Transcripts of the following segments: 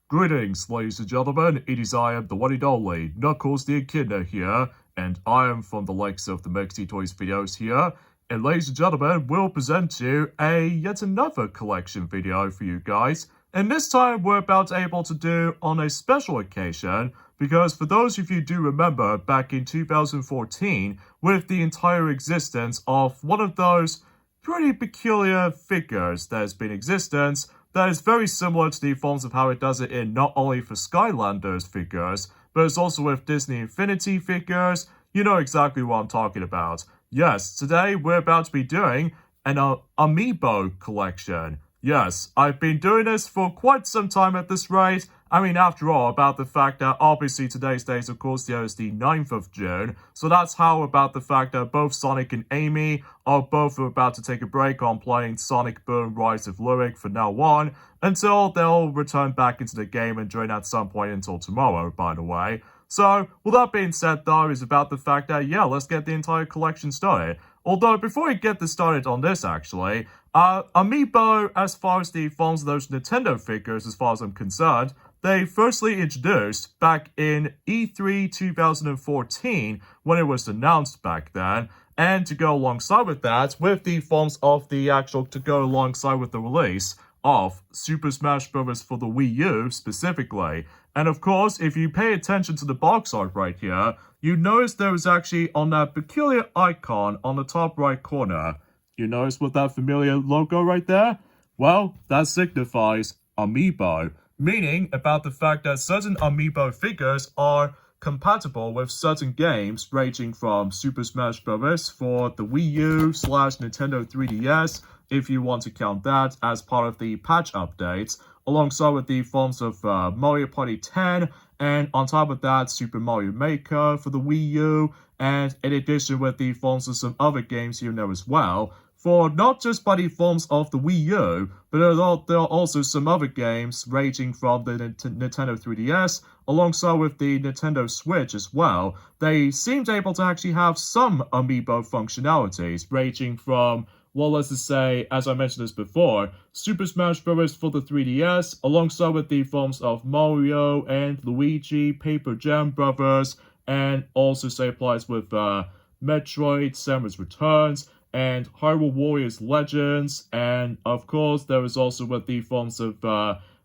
Greetings, ladies and gentlemen. It is I am the one and only Knuckles the Echidna here, and I am from the likes of the Mexi Toys videos here. And ladies and gentlemen, we'll present you yet another collection video for you guys. And this time we're about able to do on a special occasion, because for those of you who do remember back in 2014, with the entire existence of one of those pretty peculiar figures that has been in existence, that is very similar to the forms of how it does it in not only for Skylanders figures, but it's also with Disney Infinity figures. You know exactly what I'm talking about. Yes, today we're about to be doing an amiibo collection. Yes, I've been doing this for quite some time at this rate. I mean, after all, about the fact that obviously today's date, of course, is the 9th of June. So that's how about the fact that both Sonic and Amy are both about to take a break on playing Sonic Boom Rise of Lyric from now on, until they'll return back into the game and join at some point until tomorrow, by the way. So, with that being said, though, is about the fact that, yeah, let's get the entire collection started. Although, before we get this started on this, actually, Amiibo, as far as the forms of those Nintendo figures, as far as I'm concerned, they firstly introduced back in E3 2014, when it was announced back then, and to go alongside with that, with the forms of the actual, to go alongside with the release of Super Smash Bros. For the Wii U, specifically. And of course, if you pay attention to the box art right here, you notice there is actually on that peculiar icon on the top right corner. You notice with that familiar logo right there? Well, that signifies Amiibo, meaning about the fact that certain Amiibo figures are compatible with certain games ranging from Super Smash Bros. For the Wii U / Nintendo 3DS, if you want to count that as part of the patch updates, alongside with the forms of Mario Party 10, and on top of that, Super Mario Maker for the Wii U, and in addition with the forms of some other games you know as well, for not just by the forms of the Wii U, but there are also some other games ranging from the Nintendo 3DS, alongside with the Nintendo Switch as well. They seemed able to actually have some Amiibo functionalities, ranging from, well, let's just say, as I mentioned this before, Super Smash Bros. For the 3DS, alongside with the forms of Mario and Luigi, Paper Jam Brothers, and also say applies with Metroid, Samus Returns, and Hyrule Warriors Legends, and of course there is also with the forms of,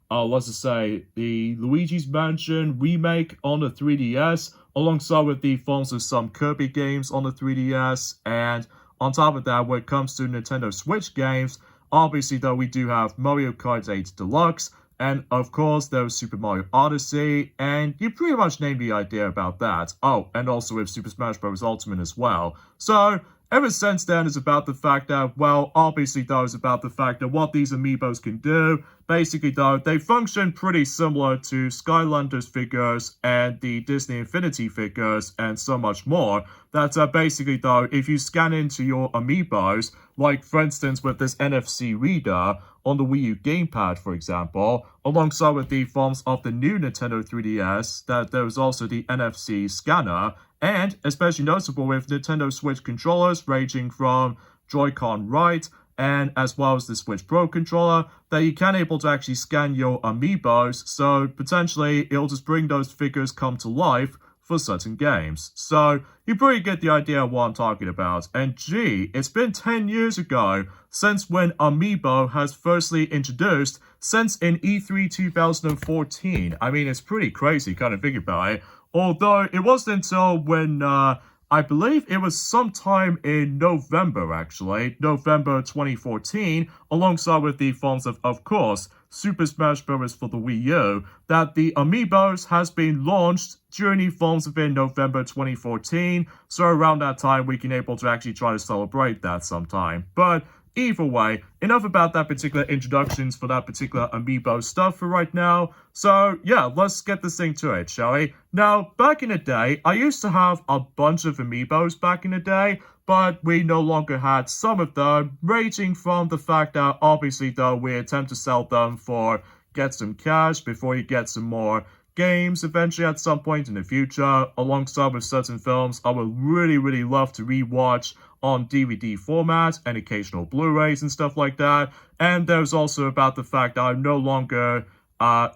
let's just say, the Luigi's Mansion remake on the 3DS, alongside with the forms of some Kirby games on the 3DS, and on top of that, when it comes to Nintendo Switch games, obviously though we do have Mario Kart 8 Deluxe, and of course there's Super Mario Odyssey, and you pretty much named the idea about that. Oh, and also with Super Smash Bros. Ultimate as well. So, ever since then, it's about the fact that, well, obviously though, it's about the fact that what these amiibos can do. Basically though, they function pretty similar to Skylanders figures and the Disney Infinity figures and so much more. That basically though, if you scan into your amiibos, like for instance with this NFC reader on the Wii U gamepad, for example, alongside with the forms of the new Nintendo 3DS, that there is also the NFC scanner, and especially noticeable with Nintendo Switch controllers ranging from Joy-Con right, and as well as the Switch Pro controller, that you can able to actually scan your amiibos, so potentially it'll just bring those figures come to life for certain games. So, you probably get the idea of what I'm talking about. And gee, it's been 10 years ago since when Amiibo has firstly introduced, since in E3 2014. I mean, it's pretty crazy kind of think about it. Although, it wasn't until when, I believe it was sometime in November, actually, November 2014, alongside with the forms of course, Super Smash Bros. For the Wii U, that the Amiibos has been launched during the forms of in November 2014, so around that time we can able to actually try to celebrate that sometime. But either way, enough about that particular introductions for that particular Amiibo stuff for right now. So yeah, let's get this thing to it, shall we? Now, back in the day, I used to have a bunch of Amiibos back in the day, but we no longer had some of them, ranging from the fact that obviously though we attempt to sell them for get some cash before you get some more games eventually at some point in the future, alongside with certain films I would really love to rewatch on DVD format and occasional Blu-rays and stuff like that. And there's also about the fact that I'm no longer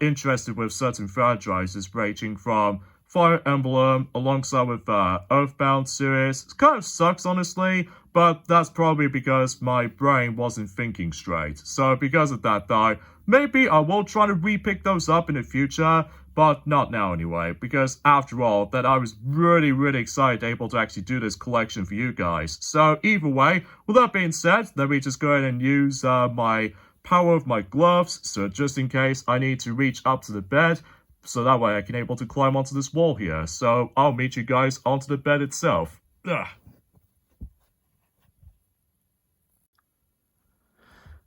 interested with certain franchises ranging from Fire Emblem alongside with Earthbound series. It kind of sucks, honestly, but that's probably because my brain wasn't thinking straight. So because of that, though, maybe I will try to repick those up in the future, but not now anyway, because after all, that I was really, really excited able to actually do this collection for you guys. So either way, with that being said, let me just go ahead and use my power of my gloves, so just in case I need to reach up to the bed, so that way I can able to climb onto this wall here. So I'll meet you guys onto the bed itself. Ugh.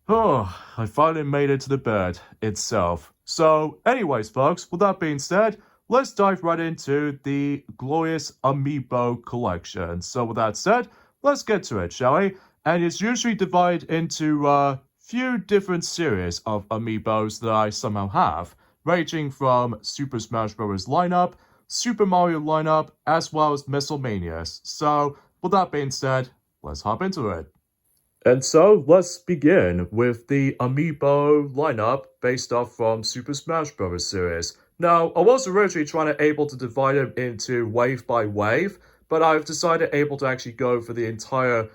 Oh, I finally made it to the bed itself. So anyways, folks, with that being said, let's dive right into the glorious amiibo collection. So with that said, let's get to it, shall we? And it's usually divided into few different series of amiibos that I somehow have, ranging from Super Smash Bros. Lineup, Super Mario lineup, as well as WrestleManias. So, with that being said, let's hop into it. And so, let's begin with the amiibo lineup based off from Super Smash Bros. Series. Now, I was originally trying to able to divide them into wave by wave, but I've decided able to actually go for the entire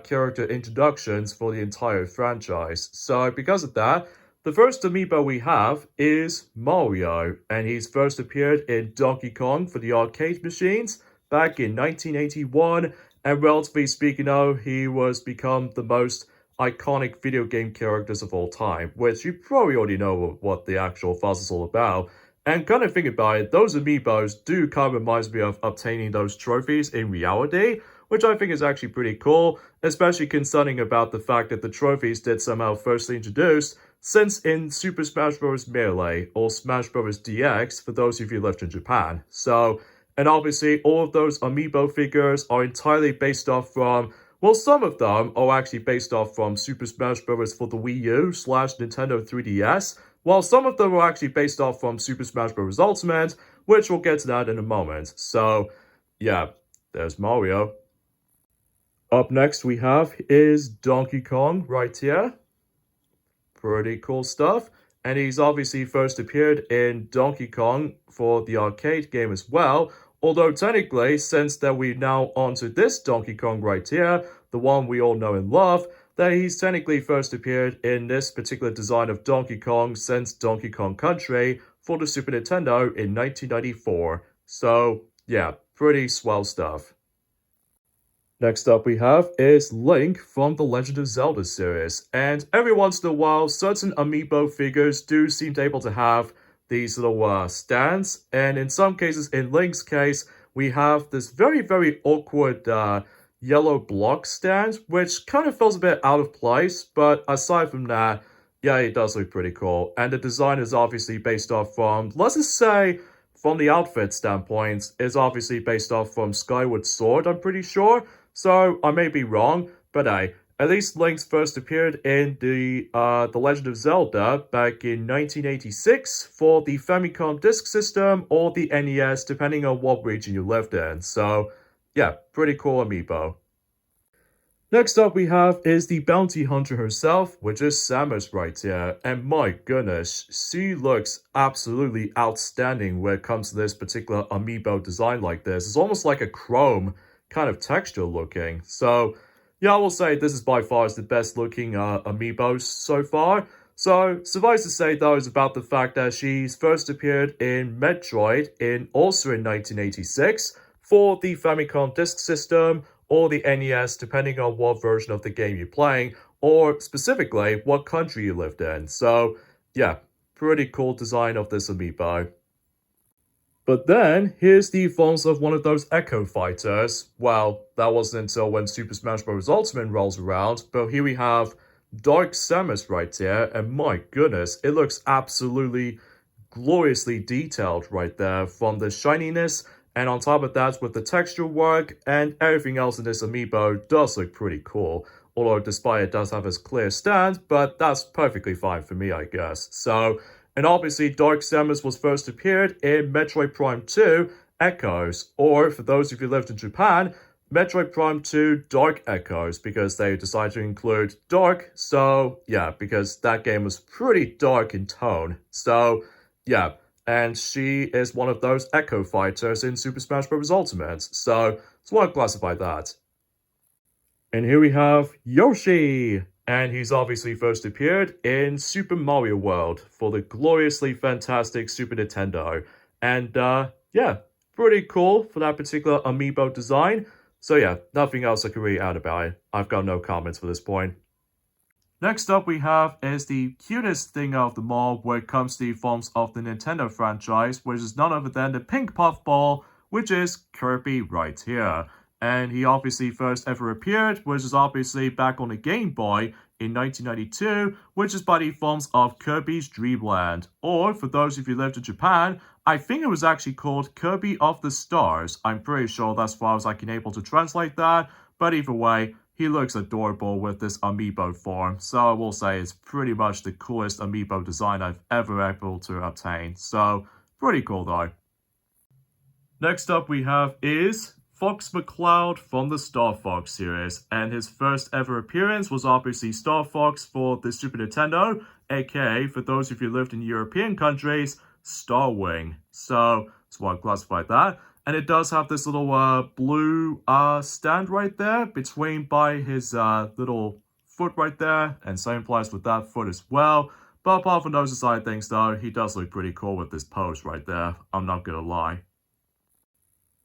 character introductions for the entire franchise. So because of that, the first amiibo we have is Mario, and he's first appeared in Donkey Kong for the arcade machines back in 1981, and relatively speaking though, he was become the most iconic video game characters of all time, which you probably already know what the actual fuss is all about. And kind of think about it, those amiibos do kind of reminds me of obtaining those trophies in reality, which I think is actually pretty cool, especially concerning about the fact that the trophies did somehow firstly introduced, since in Super Smash Bros. Melee, or Smash Bros. DX, for those of you left in Japan. So, and obviously all of those amiibo figures are entirely based off from, well, some of them are actually based off from Super Smash Bros. For the Wii U / Nintendo 3DS, while some of them are actually based off from Super Smash Bros. Ultimate, which we'll get to that in a moment. So, yeah, there's Mario. Up next we have is Donkey Kong right here. Pretty cool stuff. And he's obviously first appeared in Donkey Kong for the arcade game as well. Although technically, since that we're now onto this Donkey Kong right here, the one we all know and love, that he's technically first appeared in this particular design of Donkey Kong since Donkey Kong Country for the Super Nintendo in 1994. So, yeah, pretty swell stuff. Next up we have is Link from the Legend of Zelda series, and every once in a while certain amiibo figures do seem to able to have these little stands, and in some cases, in Link's case, we have this very, very awkward yellow block stand, which kind of feels a bit out of place, but aside from that, yeah, it does look pretty cool, and the design is obviously based off from, let's just say, from the outfit standpoint, is obviously based off from Skyward Sword, I'm pretty sure. So, I may be wrong, but at least Link's first appeared in the Legend of Zelda back in 1986 for the Famicom Disk System or the NES, depending on what region you lived in. So, yeah, pretty cool amiibo. Next up we have is the bounty hunter herself, which is Samus right here. And my goodness, she looks absolutely outstanding when it comes to this particular amiibo design like this. It's almost like a chrome kind of texture looking. So, yeah, I will say this is by far the best looking amiibos so far. So, suffice to say though is about the fact that she's first appeared in Metroid also in 1986 for the Famicom Disk System or the NES, depending on what version of the game you're playing, or specifically what country you lived in. So, yeah, pretty cool design of this amiibo. But then, here's the forms of one of those Echo Fighters. Well, that wasn't until when Super Smash Bros. Ultimate rolls around, but here we have Dark Samus right here, and my goodness, it looks absolutely gloriously detailed right there, from the shininess, and on top of that, with the texture work, and everything else in this amiibo does look pretty cool. Although, despite it does have its clear stand, but that's perfectly fine for me, I guess. So, and obviously, Dark Samus was first appeared in Metroid Prime 2 Echoes, or for those of you who lived in Japan, Metroid Prime 2 Dark Echoes because they decided to include dark. So, yeah, because that game was pretty dark in tone. So, yeah, and she is one of those Echo fighters in Super Smash Bros. Ultimate. So, that's why I classify that. And here we have Yoshi! And he's obviously first appeared in Super Mario World for the gloriously fantastic Super Nintendo. And yeah, pretty cool for that particular amiibo design. So yeah, nothing else I can really add about it. I've got no comments for this point. Next up we have is the cutest thing of them all when it comes to the forms of the Nintendo franchise, which is none other than the pink puffball, which is Kirby right here. And he obviously first ever appeared, which is obviously back on the Game Boy in 1992, which is by the forms of Kirby's Dream Land. Or, for those of you who lived in Japan, I think it was actually called Kirby of the Stars. I'm pretty sure that's as far as I can able to translate that, but either way, he looks adorable with this amiibo form, so I will say it's pretty much the coolest amiibo design I've ever able to obtain. So, pretty cool though. Next up we have is Fox McCloud from the Star Fox series, and his first ever appearance was obviously Star Fox for the Super Nintendo, aka, for those of you who lived in European countries, Starwing. So, that's why I classified that. And it does have this little blue stand right there between by his little foot right there, and same applies with that foot as well. But apart from those side things though, he does look pretty cool with this pose right there, I'm not gonna lie.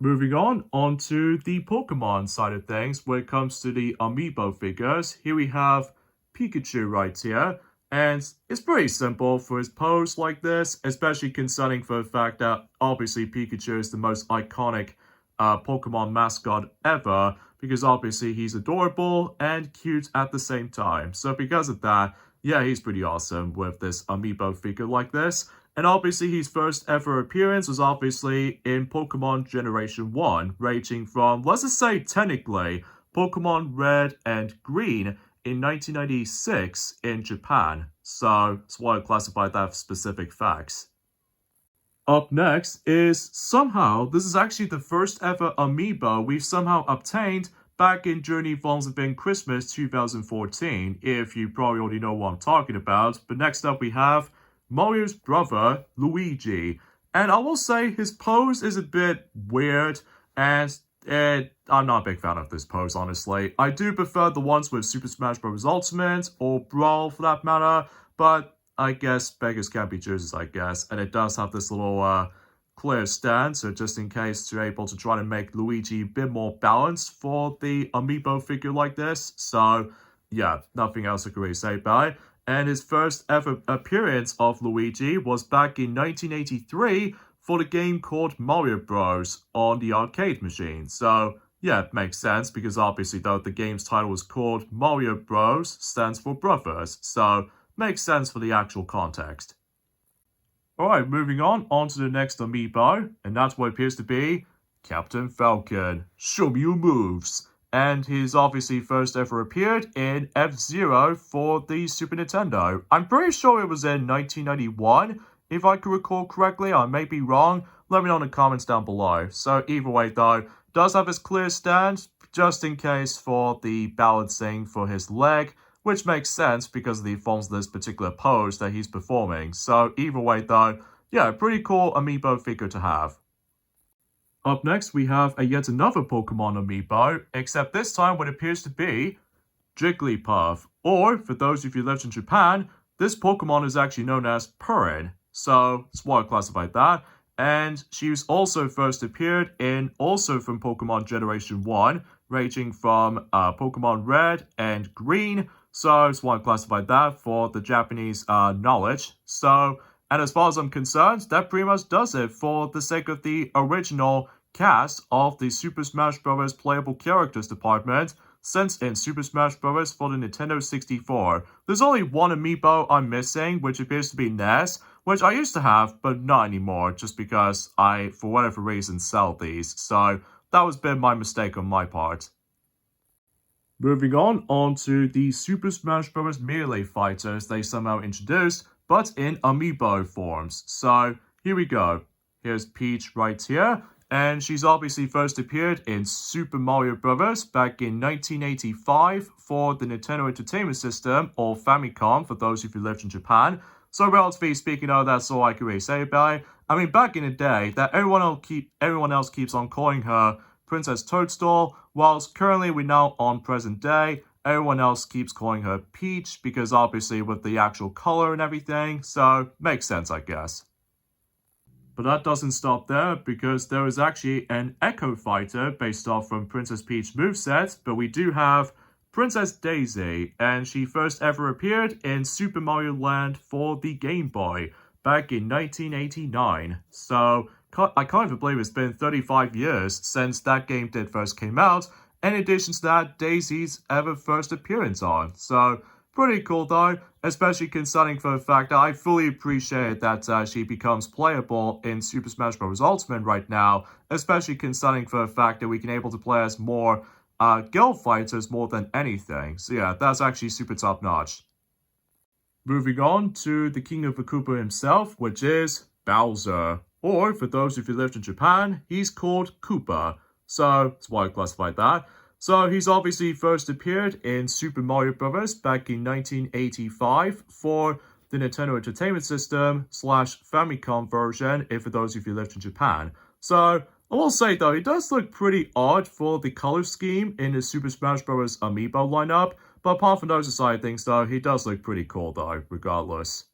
Moving on to the Pokemon side of things, when it comes to the amiibo figures, here we have Pikachu right here. And it's pretty simple for his pose like this, especially concerning for the fact that obviously Pikachu is the most iconic Pokemon mascot ever, because obviously he's adorable and cute at the same time. So because of that, yeah, he's pretty awesome with this amiibo figure like this. And obviously his first ever appearance was obviously in Pokemon Generation 1, ranging from, let's just say technically, Pokemon Red and Green, in 1996 in Japan, so that's why I classified that for specific facts. Up next is somehow, this is actually the first ever amiibo we've somehow obtained back in Journey Forms Within Christmas 2014, if you probably already know what I'm talking about. But next up we have Mario's brother, Luigi. And I will say his pose is a bit weird, and I'm not a big fan of this pose, honestly. I do prefer the ones with Super Smash Bros. Ultimate, or Brawl for that matter, but I guess beggars can't be choosers, I guess. And it does have this little clear stand, so just in case you're able to try to make Luigi a bit more balanced for the amiibo figure like this. So, yeah, nothing else I can really say about it. And his first ever appearance of Luigi was back in 1983, for the game called Mario Bros. On the arcade machine. So, yeah, it makes sense because obviously though the game's title was called Mario Bros. Stands for brothers. So, makes sense for the actual context. Alright, moving on to the next amiibo, and that's what appears to be Captain Falcon. Show me your moves. And he's obviously first ever appeared in F-Zero for the Super Nintendo. I'm pretty sure it was in 1991. If I can recall correctly, I may be wrong. Let me know in the comments down below. So either way though, does have his clear stand, just in case for the balancing for his leg, which makes sense because of the forms of this particular pose that he's performing. So either way though, yeah, pretty cool amiibo figure to have. Up next, we have yet another Pokemon amiibo, except this time what appears to be Jigglypuff. Or, for those of you who lived in Japan, this Pokemon is actually known as Purin. So, that's why I classified that. And she was also first appeared in, also from Pokemon Generation 1, ranging from Pokemon Red and Green. So, that's why I classified that for the Japanese knowledge. So, and as far as I'm concerned, that pretty much does it for the sake of the original cast of the Super Smash Bros. Playable Characters department, since in Super Smash Bros. For the Nintendo 64. There's only one amiibo I'm missing, which appears to be Ness, which I used to have, but not anymore, just because I, for whatever reason, sell these. So that was a bit my mistake on my part. Moving on to the Super Smash Bros. Melee fighters they somehow introduced, but in amiibo forms. So here we go. Here's Peach right here. and she's obviously first appeared in Super Mario Bros. Back in 1985 for the Nintendo Entertainment System, or Famicom for those of you who lived in Japan. So relatively speaking, that's all I can really say about it. I mean, back in the day, that everyone else keeps on calling her Princess Toadstool, whilst currently we're now on present day, everyone else keeps calling her Peach, because obviously with the actual color and everything, so makes sense, I guess. But that doesn't stop there, because there is actually an Echo Fighter based off from Princess Peach moveset, but we do have Princess Daisy, and she first ever appeared in Super Mario Land for the Game Boy back in 1989. So I can't believe it's been 35 years since that game did first came out, and in addition to that, Daisy's ever first appearance on. So pretty cool though, especially considering for the fact that I fully appreciate that she becomes playable in Super Smash Bros. Ultimate right now, especially considering for the fact that we can able to play as more guild fighters more than anything. So yeah, that's actually super top notch. Moving on to the King of the Koopa himself, which is Bowser. Or, for those of you who lived in Japan, he's called Koopa. So, that's why I classified that. So, he's obviously first appeared in Super Mario Bros. Back in 1985 for the Nintendo Entertainment System / Famicom version, if for those of you who lived in Japan. So, I will say though, it does look pretty odd for the color scheme in the Super Smash Bros. Amiibo lineup, but apart from those side things though, he does look pretty cool though, regardless.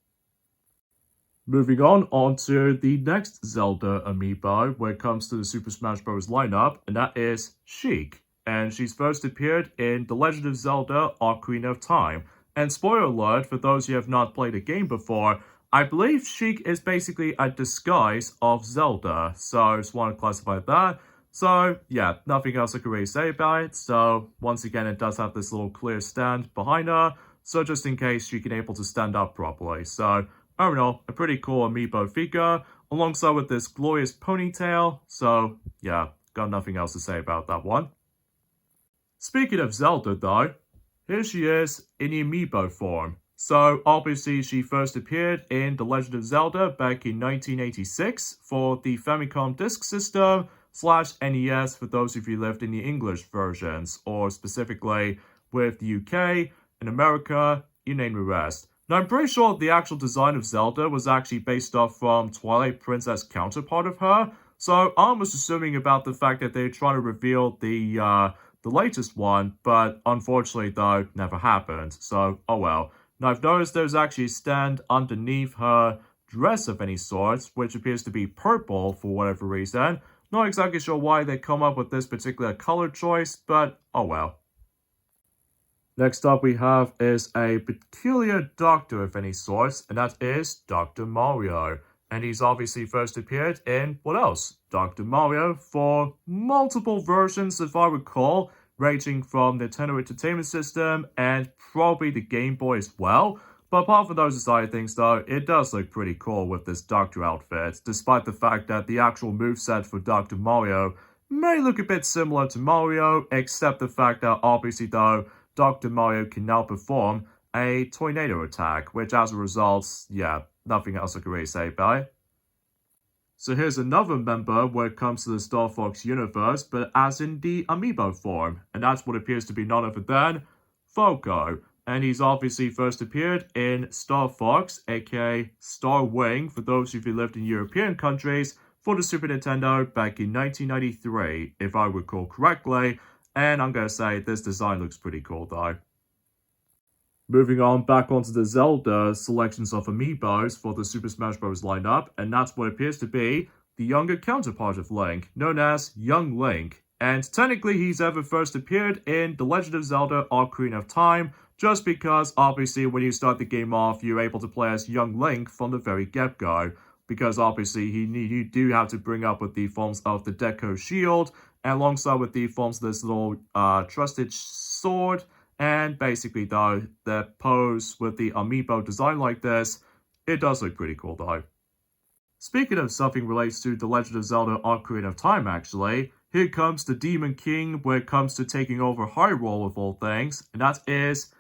Moving on to the next Zelda amiibo when it comes to the Super Smash Bros. Lineup, and that is Sheik. And she's first appeared in The Legend of Zelda Ocarina of Time. And spoiler alert, for those who have not played the game before, I believe Sheik is basically a disguise of Zelda. So I just want to classify that. So yeah, nothing else I can really say about it. So once again, it does have this little clear stand behind her. So just in case she can able to stand up properly. So I don't know, a pretty cool amiibo figure, alongside with this glorious ponytail, so yeah, got nothing else to say about that one. Speaking of Zelda though, here she is in the amiibo form. So obviously she first appeared in The Legend of Zelda back in 1986 for the Famicom Disk System / NES for those of you who lived in the English versions, or specifically with the UK and America, you name the rest. Now, I'm pretty sure the actual design of Zelda was actually based off from Twilight Princess counterpart of her, so I was assuming about the fact that they're trying to reveal the latest one, but unfortunately, though, never happened, so oh well. Now, I've noticed there's actually a stand underneath her dress of any sort, which appears to be purple for whatever reason. Not exactly sure why they come up with this particular color choice, but oh well. Next up we have is a peculiar doctor of any sort, and that is Dr. Mario. And he's obviously first appeared in, what else? Dr. Mario for multiple versions, if I recall, ranging from Nintendo Entertainment System and probably the Game Boy as well. But apart from those side of things though, it does look pretty cool with this Doctor outfit, despite the fact that the actual moveset for Dr. Mario may look a bit similar to Mario, except the fact that obviously though, Dr. Mario can now perform a tornado attack, which as a result, yeah, nothing else I can really say about it. So here's another member when it comes to the Star Fox universe, but as in the amiibo form, and that's what appears to be none other than Foco. And he's obviously first appeared in Star Fox, aka Star Wing, for those of you who lived in European countries, for the Super Nintendo back in 1993, if I recall correctly. And I'm going to say this design looks pretty cool though. Moving on back onto the Zelda selections of amiibos for the Super Smash Bros. Lineup, and that's what appears to be the younger counterpart of Link, known as Young Link. And technically he's ever first appeared in The Legend of Zelda Ocarina of Time, just because obviously when you start the game off, you're able to play as Young Link from the very get-go. Because obviously you do have to bring up with the forms of the Deco Shield, and alongside with the forms of this little trusted sword, and basically though, the pose with the amiibo design like this, it does look pretty cool though. Speaking of something relates to The Legend of Zelda Ocarina of Time actually, here comes the Demon King when it comes to taking over Hyrule of all things, and that is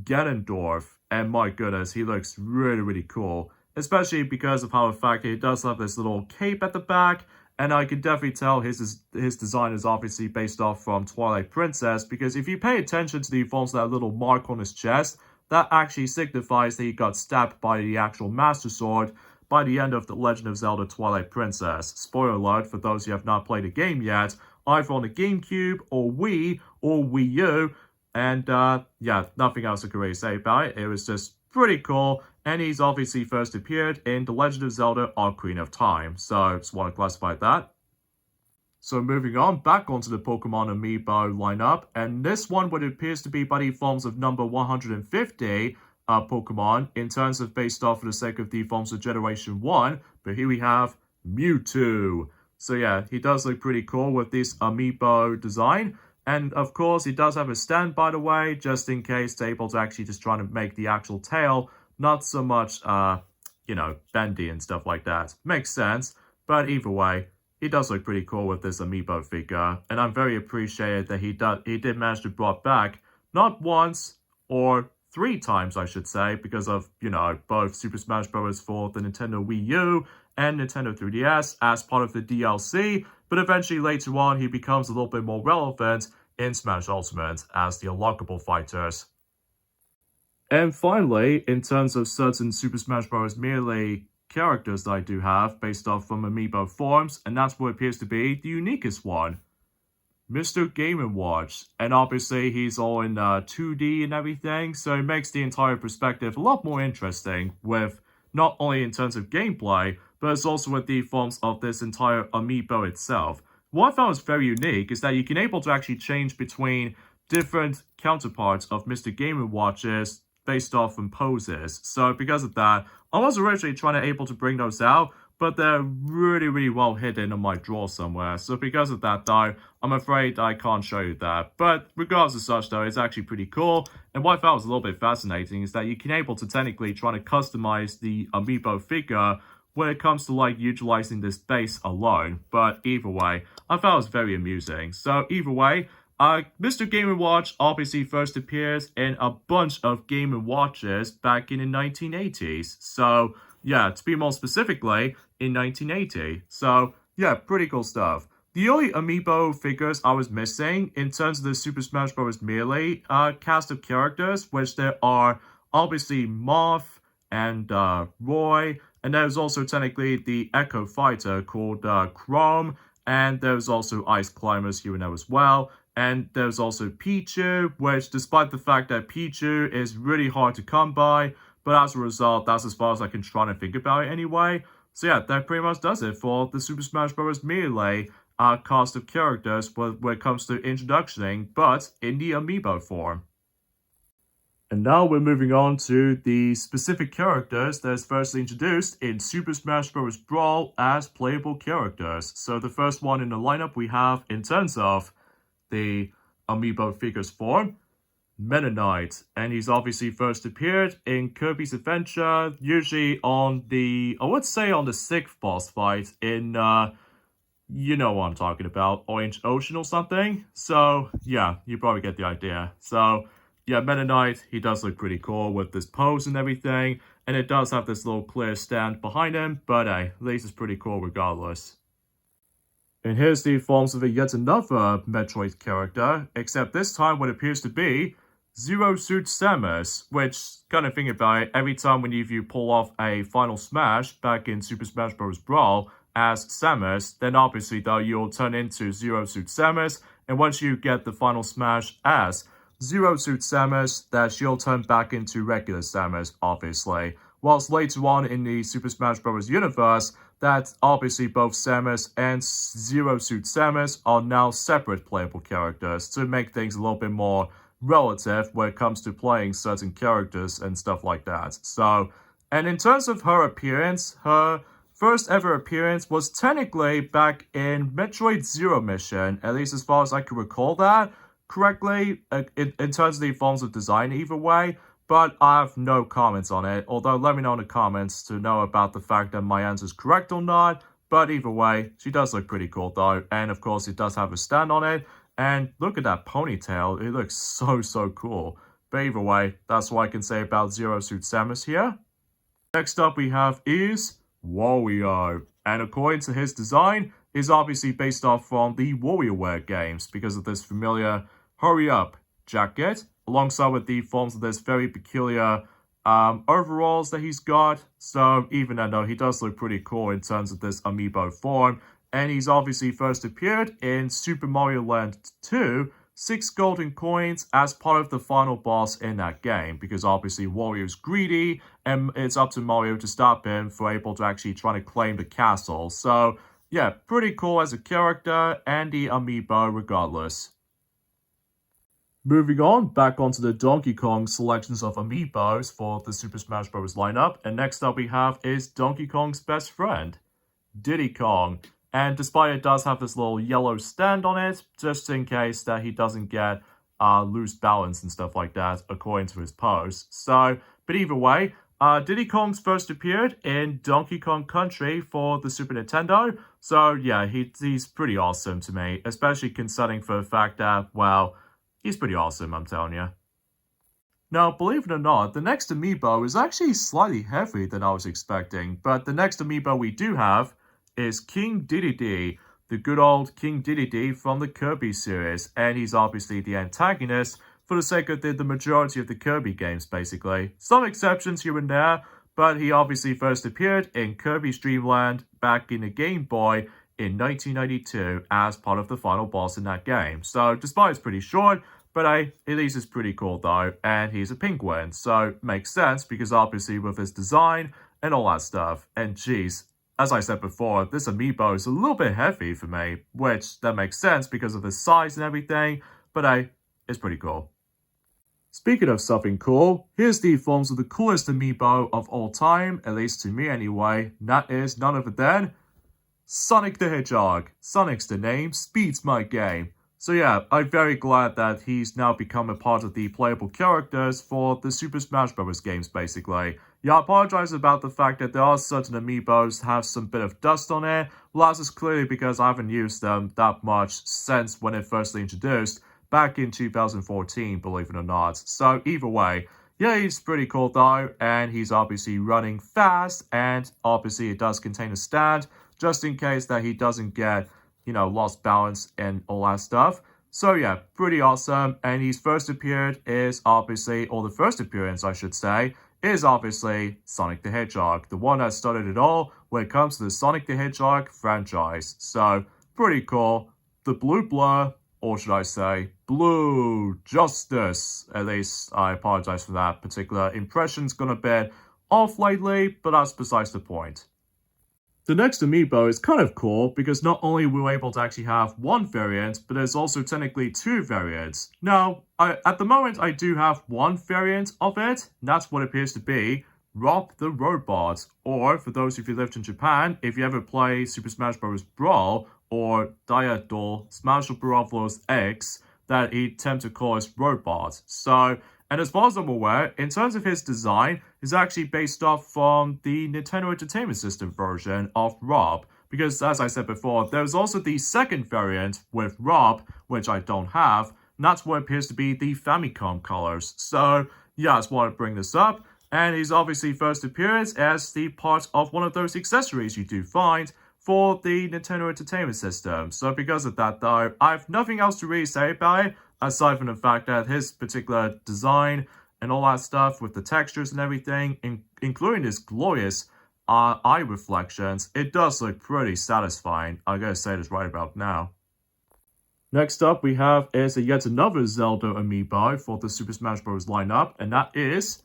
Ganondorf. And my goodness, he looks really, really cool. Especially because of how the fact that he does have this little cape at the back, And I can definitely tell his design is obviously based off from Twilight Princess, because if you pay attention to the forms of that little mark on his chest, that actually signifies that he got stabbed by the actual Master Sword by the end of The Legend of Zelda Twilight Princess. Spoiler alert for those who have not played the game yet, either on the GameCube or Wii or Wii U. And yeah, nothing else I can really say about it. It was just pretty cool. And he's obviously first appeared in The Legend of Zelda Ocarina of Time. So just want to classify that. So moving on, back onto the Pokemon Amiibo lineup, and this one what appears to be by the forms of number 150 Pokemon in terms of based off for the sake of the forms of Generation 1, but here we have Mewtwo. So yeah, he does look pretty cool with this Amiibo design, and of course he does have a stand by the way, just in case they're able to actually just try to make the actual tail not so much, you know, bendy and stuff like that. Makes sense, but either way, he does look pretty cool with this Amiibo figure, and I'm very appreciated that he did manage to brought back not once or 3 times, I should say, because of, you know, both Super Smash Bros. For the Nintendo Wii U and Nintendo 3DS as part of the DLC, but eventually later on he becomes a little bit more relevant in Smash Ultimate as the unlockable fighters. And finally, in terms of certain Super Smash Bros. Melee characters that I do have based off from Amiibo forms, and that's what appears to be the uniquest one, Mr. Game & Watch. And obviously he's all in 2D and everything, so it makes the entire perspective a lot more interesting, with not only in terms of gameplay, but it's also with the forms of this entire Amiibo itself. What I found was very unique is that you can able to actually change between different counterparts of Mr. Game & Watches based off from poses. So because of that, I was originally trying to able to bring those out, but they're really well hidden in my drawer somewhere. So because of that though, I'm afraid I can't show you that. But regardless of such though, it's actually pretty cool. And what I found was a little bit fascinating is that you can able to technically try to customize the Amiibo figure when it comes to like utilizing this base alone. But either way, I found it was very amusing. So either way, Mr. Game & Watch obviously first appears in a bunch of Game & Watches back in the 1980s. So yeah, to be more specifically, in 1980. So yeah, pretty cool stuff. The only Amiibo figures I was missing in terms of the Super Smash Bros. Melee cast of characters, which there are obviously Moth and Roy, and there's also technically the Echo Fighter called Chrome, and there's also Ice Climbers here and there as well. And there's also Pichu, which despite the fact that Pichu is really hard to come by, but as a result, that's as far as I can try to think about it anyway. So yeah, that pretty much does it for the Super Smash Bros. Melee cast of characters when it comes to introductioning, but in the Amiibo form. And now we're moving on to the specific characters that's firstly introduced in Super Smash Bros. Brawl as playable characters. So the first one in the lineup we have in terms of the Amiibo figures form, Meta Knight, and he's obviously first appeared in Kirby's Adventure, usually on the, I would say on the 6th boss fight in, you know what I'm talking about, Orange Ocean or something. So yeah, you probably get the idea. So yeah, Meta Knight, he does look pretty cool with this pose and everything, and it does have this little clear stand behind him, but hey, at least it's pretty cool regardless. And here's the forms of yet another Metroid character, except this time what appears to be Zero Suit Samus, which, kind of think about it, every time when you pull off a Final Smash back in Super Smash Bros. Brawl as Samus, then obviously though you'll turn into Zero Suit Samus, and once you get the Final Smash as Zero Suit Samus, that she'll turn back into regular Samus, obviously. Whilst later on in the Super Smash Bros. Universe, that obviously both Samus and Zero Suit Samus are now separate playable characters to make things a little bit more relative when it comes to playing certain characters and stuff like that. So, and in terms of her appearance, her first ever appearance was technically back in Metroid Zero Mission, at least as far as I can recall that correctly, in terms of the forms of design either way. But I have no comments on it, although let me know in the comments to know about the fact that my answer is correct or not. But either way, she does look pretty cool though, and of course it does have a stand on it, and look at that ponytail, it looks so cool. But either way, that's what I can say about Zero Suit Samus here. Next up we have is Wario, and according to his design, is obviously based off from the WarioWare games because of this familiar hurry up jacket, alongside with the forms of this very peculiar overalls that he's got. So even though he does look pretty cool in terms of this amiibo form, and he's obviously first appeared in Super Mario Land 2, 6 golden coins as part of the final boss in that game, because obviously Wario's greedy, and it's up to Mario to stop him for able to actually try to claim the castle. So yeah, pretty cool as a character, and the amiibo regardless. Moving on, back onto the Donkey Kong selections of amiibos for the Super Smash Bros. Lineup, and next up we have is Donkey Kong's best friend, Diddy Kong. And despite it does have this little yellow stand on it, just in case that he doesn't get loose balance and stuff like that, according to his pose. So, but either way, Diddy Kong's first appeared in Donkey Kong Country for the Super Nintendo. So yeah, he's pretty awesome to me, especially considering for the fact that, well, he's pretty awesome, I'm telling you. Now, believe it or not, the next amiibo is actually slightly heavier than I was expecting, but the next amiibo we do have is King Dedede, the good old King Dedede from the Kirby series, and he's obviously the antagonist for the sake of the majority of the Kirby games, basically. Some exceptions here and there, but he obviously first appeared in Kirby's Dream Land back in the Game Boy in 1992 as part of the final boss in that game. So, despite it's pretty short, but at least it's pretty cool though, and he's a penguin, so makes sense because obviously with his design and all that stuff. And geez, as I said before, this amiibo is a little bit heavy for me, which that makes sense because of his size and everything, but it's pretty cool. Speaking of something cool, here's the forms of the coolest amiibo of all time, at least to me anyway, and that is none other than Sonic the Hedgehog. Sonic's the name, speed's my game. So yeah, I'm very glad that he's now become a part of the playable characters for the Super Smash Bros. Games, basically. Yeah, I apologize about the fact that there are certain amiibos that have some bit of dust on it. Well, that's just clearly because I haven't used them that much since when it firstly introduced, back in 2014, believe it or not. So either way, yeah, he's pretty cool though, and he's obviously running fast, and obviously it does contain a stand, just in case that he doesn't get, lost balance and all that stuff. So yeah, pretty awesome, and his first appearance is obviously, or the first appearance I should say, is obviously Sonic the Hedgehog, the one that started it all when it comes to the Sonic the Hedgehog franchise. So, pretty cool. The Blue Blur, or should I say, Blue Justice. At least I apologize for that particular impression's gone a bit off lately, but that's besides the point. The next amiibo is kind of cool because not only were we able to actually have one variant, but there's also technically 2 variants. Now, at the moment I do have one variant of it, and that's what it appears to be, Rob the Robot. Or, for those of you who lived in Japan, if you ever play Super Smash Bros. Brawl, or Diadol Smash Bros. X, that he tend to call as Robot. So, and as far as I'm aware, in terms of his design, is actually based off from the Nintendo Entertainment System version of Rob. Because, as I said before, there's also the second variant with Rob, which I don't have, and that's what appears to be the Famicom colors. So, yeah, I just want to bring this up. And he's obviously first appearance as the part of one of those accessories you do find for the Nintendo Entertainment System. So because of that though, I have nothing else to really say about it, aside from the fact that his particular design and all that stuff with the textures and everything, including his glorious eye reflections, it does look pretty satisfying. I gotta say this right about now. Next up we have is yet another Zelda amiibo for the Super Smash Bros. Lineup, and that is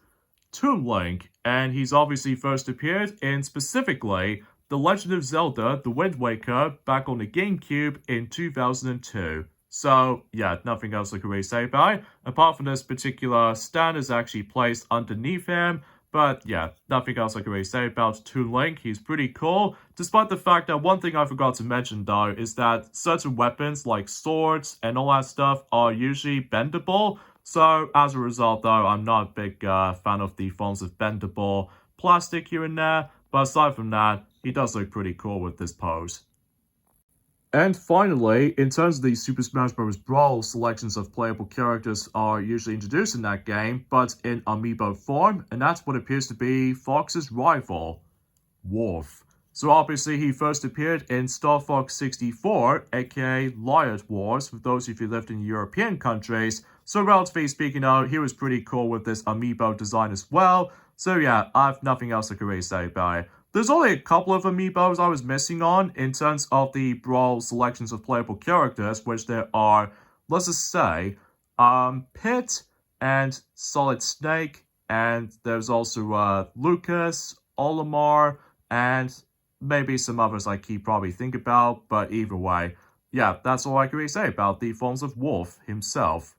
Toon Link. And he's obviously first appeared in specifically The Legend of Zelda The Wind Waker back on the GameCube in 2002. So, yeah, nothing else I can really say about it, apart from this particular stand is actually placed underneath him. But yeah, nothing else I can really say about Toon Link. He's pretty cool, despite the fact that one thing I forgot to mention though is that certain weapons like swords and all that stuff are usually bendable. So as a result though, I'm not a big fan of the forms of bendable plastic here and there. But aside from that, he does look pretty cool with this pose. And finally, in terms of the Super Smash Bros. Brawl, selections of playable characters are usually introduced in that game, but in amiibo form, and that's what appears to be Fox's rival, Worf. So obviously he first appeared in Star Fox 64, aka Riot Wars, for those of you who lived in European countries. So relatively speaking though, he was pretty cool with this amiibo design as well. So yeah, I have nothing else I can really say about it. There's only a couple of amiibos I was missing on in terms of the Brawl selections of playable characters, which there are, let's just say, Pit and Solid Snake, and there's also Lucas, Olimar, and maybe some others I keep probably think about, but either way, yeah, that's all I can really say about the forms of Wolf himself.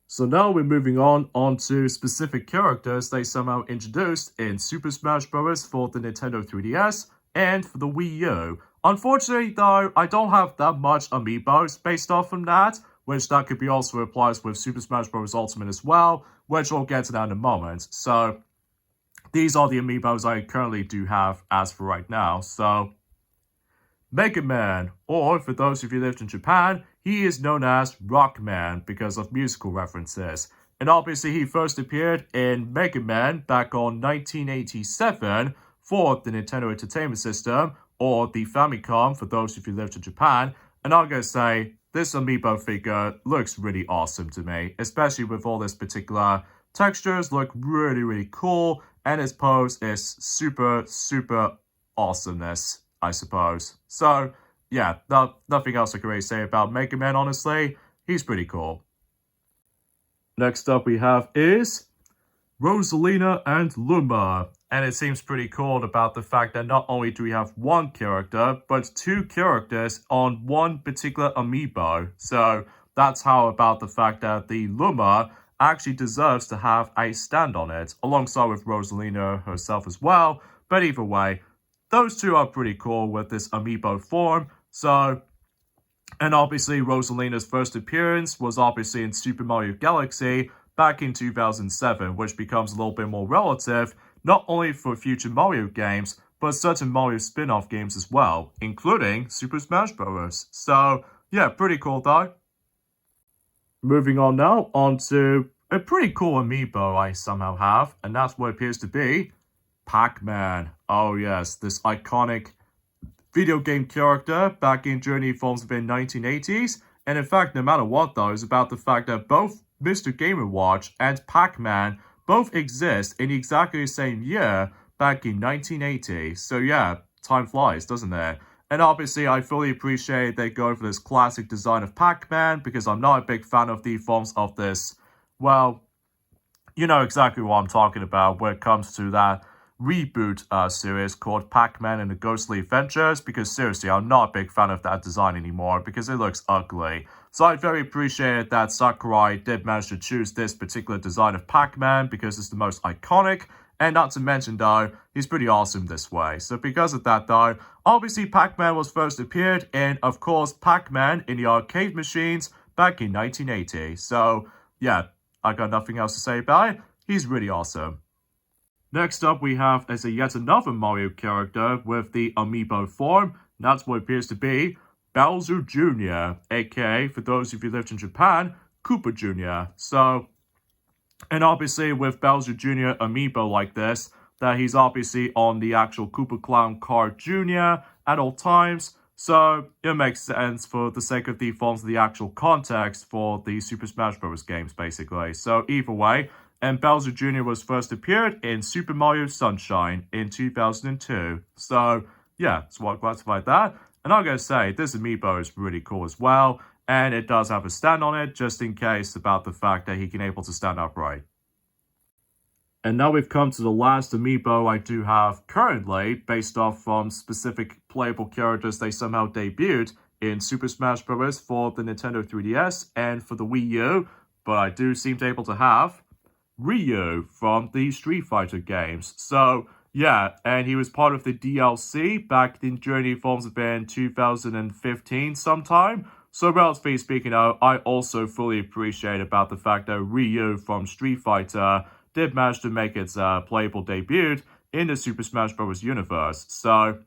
So now we're moving on to specific characters they somehow introduced in Super Smash Bros. For the Nintendo 3DS and for the Wii U. Unfortunately though, I don't have that much amiibos based off from that, which that could be also applies with Super Smash Bros. Ultimate as well, which we'll get to that in a moment. So these are the amiibos I currently do have as for right now. So Mega Man, or for those of you who lived in Japan, he is known as Rockman because of musical references. And obviously he first appeared in Mega Man back on 1987 for the Nintendo Entertainment System, or the Famicom for those of you who lived in Japan. And I'm gonna say, this amiibo figure looks really awesome to me, especially with all this particular textures look really cool, and his pose is super awesomeness, I suppose. So, yeah, nothing else I can really say about Mega Man, honestly. He's pretty cool. Next up we have is Rosalina and Luma. And it seems pretty cool about the fact that not only do we have one character, but two characters on one particular amiibo. So that's how about the fact that the Luma actually deserves to have a stand on it, alongside with Rosalina herself as well. But either way, those two are pretty cool with this amiibo form. So, and obviously Rosalina's first appearance was obviously in Super Mario Galaxy back in 2007, which becomes a little bit more relative, not only for future Mario games, but certain Mario spin-off games as well, including Super Smash Bros. So, yeah, pretty cool though. Moving on now, onto a pretty cool amiibo I somehow have, and that's what appears to be Pac-Man. Oh yes, this iconic video game character back in Journey forms of the 1980s, and in fact, no matter what though, is about the fact that both Mr. Game & Watch and Pac-Man both exist in exactly the same year back in 1980. So yeah, time flies, doesn't it? And obviously, I fully appreciate they go for this classic design of Pac-Man, because I'm not a big fan of the forms of this, well, you know exactly what I'm talking about when it comes to that reboot series called Pac-Man and the Ghostly Adventures, because seriously, I'm not a big fan of that design anymore because it looks ugly. So I very appreciate that Sakurai did manage to choose this particular design of Pac-Man because it's the most iconic, and not to mention though, he's pretty awesome this way. So because of that though, obviously Pac-Man was first appeared in, of course, Pac-Man in the arcade machines back in 1980. So yeah, I got nothing else to say about it. He's really awesome. Next up, we have as a yet another Mario character with the amiibo form. That's what appears to be Bowser Jr., aka, for those of you who lived in Japan, Koopa Jr. So, and obviously with Bowser Jr. amiibo like this, that he's obviously on the actual Koopa Clown card Jr. at all times. So it makes sense for the sake of the forms of the actual context for the Super Smash Bros. Games, basically. So either way, and Bowser Jr. was first appeared in Super Mario Sunshine in 2002. So yeah, so what classified that. And I'm going to say, this amiibo is really cool as well, and it does have a stand on it, just in case about the fact that he can able to stand upright. And now we've come to the last amiibo I do have currently, based off from specific playable characters they somehow debuted in Super Smash Bros. For the Nintendo 3DS and for the Wii U, but I do seem to able to have Ryu from the Street Fighter games. So yeah, and he was part of the DLC back in Journey Forms of in 2015 sometime. So relatively speaking, I also fully appreciate about the fact that Ryu from Street Fighter did manage to make its playable debut in the Super Smash Bros. Universe. So